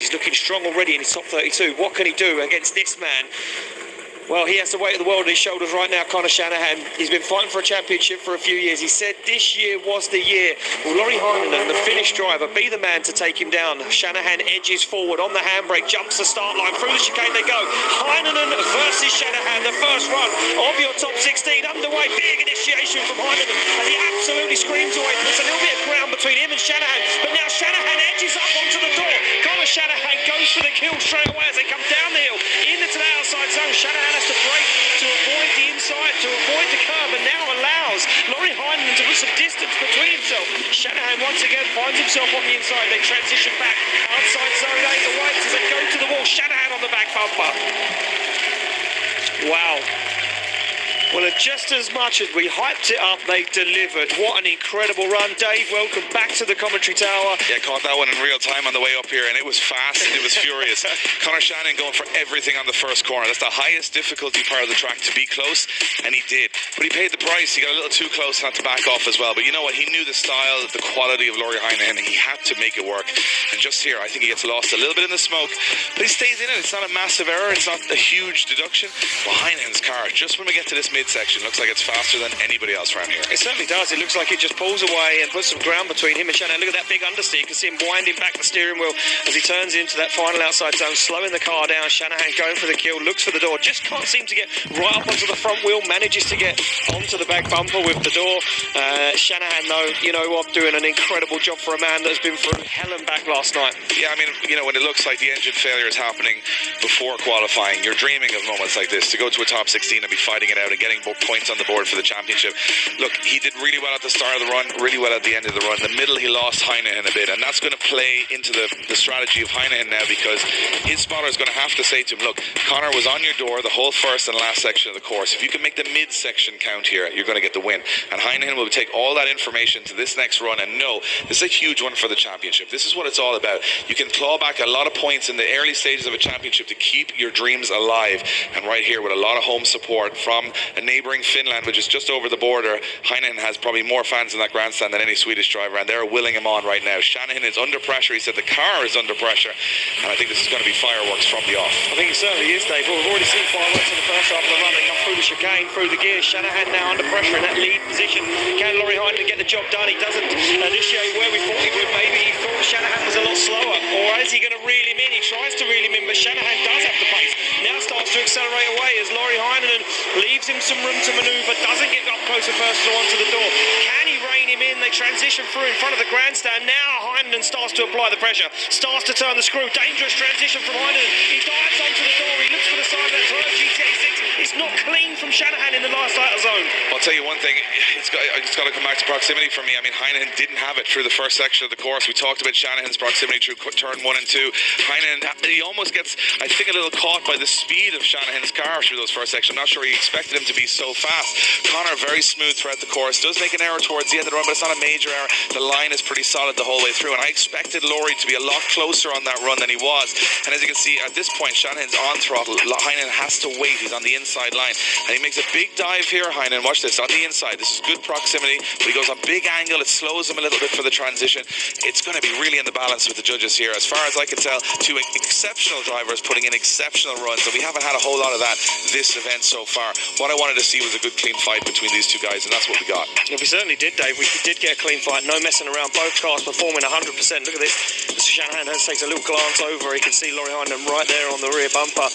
He's looking strong already in his top 32. What can he do against this man? Well, he has the weight of the world on his shoulders right now, Conor Shanahan. He's been fighting for a championship for a few years. He said this year was the year. Will Laurie Heinonen, the Finnish driver, be the man to take him down? Shanahan edges forward on the handbrake, jumps the start line. Through the chicane they go. Heinonen versus Shanahan, the first run of your top 16 underway. Big initiation from Heinonen as he absolutely screams away. Puts a little bit of ground between him and Shanahan. But now Shanahan edges up onto the door. Conor Shanahan goes for the kill straight away as they come down the hill into the outside zone. Shanahan has to brake to avoid the inside, to avoid the curve, and now allows Laurie Heinonen to put some distance between himself. Shanahan once again finds himself on the inside. They transition back outside zone 8, the whites as they go to the wall. Shanahan on the back bumper. Wow. Well, just as much as we hyped it up, they delivered. What an incredible run. Dave, welcome back to the commentary tower. Yeah, caught that one in real time on the way up here, and it was fast and it was furious. Conor Shanahan going for everything on the first corner. That's the highest difficulty part of the track, to be close, and he did. But he paid the price. He got a little too close and had to back off as well. But you know what? He knew the style, the quality of Laurie Heinonen, and he had to make it work. And just here, I think he gets lost a little bit in the smoke, but he stays in it. It's not a massive error. It's not a huge deduction. But Heinenen's car, just when we get to this midsection, looks like it's faster than anybody else around here. It certainly does. It looks like it just pulls away and puts some ground between him and Shanahan. Look at that big understeer. You can see him winding back the steering wheel as he turns into that final outside zone, slowing the car down. Shanahan going for the kill, looks for the door, just can't seem to get right up onto the front wheel, manages to get onto the back bumper with the door. Shanahan, though, you know what, doing an incredible job for a man that's been through hell and back last night. Yeah, I mean, you know, when it looks like the engine failure is happening before qualifying, you're dreaming of moments like this, to go to a top 16 and be fighting it out and getting points on the board for the championship. Look, he did really well at the start of the run, really well at the end of the run. In the middle, he lost Heinonen a bit, and that's going to play into the strategy of Heinonen now, because his spotter is going to have to say to him, look, Conor was on your door the whole first and last section of the course. If you can make the mid-section count here, you're going to get the win. And Heinonen will take all that information to this next run and know this is a huge one for the championship. This is what it's all about. You can claw back a lot of points in the early stages of a championship to keep your dreams alive. And right here, with a lot of home support from a neighbouring Finland, which is just over the border, Heinonen has probably more fans in that grandstand than any Swedish driver, and they're willing him on right now. Shanahan is under pressure. He said the car is under pressure, and I think this is going to be fireworks from the off. I think it certainly is, Dave. Well, we've already seen fireworks in the first half of the run. They come through the chicane, through the gears. Shanahan now under pressure in that lead position. Can Laurie Heinonen get the job done? He doesn't initiate where we thought he would. Maybe he thought Shanahan was a lot slower, or is he going to reel him in? He tries to reel him in, but Shanahan does have the pace. Now starts to accelerate away as Laurie Heinonen leaves him some room to manoeuvre, doesn't get up close and personal onto the door. Can he rein him in? They transition through in front of the grandstand. Now Heinonen starts to apply the pressure, starts to turn the screw. Dangerous transition from Heinonen. He dives onto the door. He looks for the side of that GTA 6. It's not clean from Shanahan in the last outer zone. I'll tell you one thing, it's got to come back to proximity for me. I mean, Heinonen didn't have it through the first section of the course. We talked about Shanahan's proximity through turn 1 and 2. Heinonen, he almost gets, I think, a little caught by the speed of Shanahan's car through those first sections. I'm not sure he expected him to be so fast. Conor very smooth throughout the course, does make an error towards the end of the run, but it's not a major error. The line is pretty solid the whole way through, and I expected Laurie to be a lot closer on that run than he was. And as you can see, at this point, Shanahan's on throttle. Heinonen has to wait. He's on the inside line, and he makes a big dive here. Heinonen, watch this, on the inside. This is good proximity, but he goes on big angle. It slows him a little bit for the transition. It's going to be really in the balance with the judges here. As far as I can tell, two exceptional drivers putting in exceptional runs, and we haven't had a whole lot of that this event so far. What I wanted to see was a good clean fight between these two guys, and that's what we got. Yeah, we certainly did, Dave. We did get a clean fight, no messing around. Both cars performing 100%. Look at this. Shanahan takes a little glance over. He can see Laurie Heinonen right there on the rear bumper.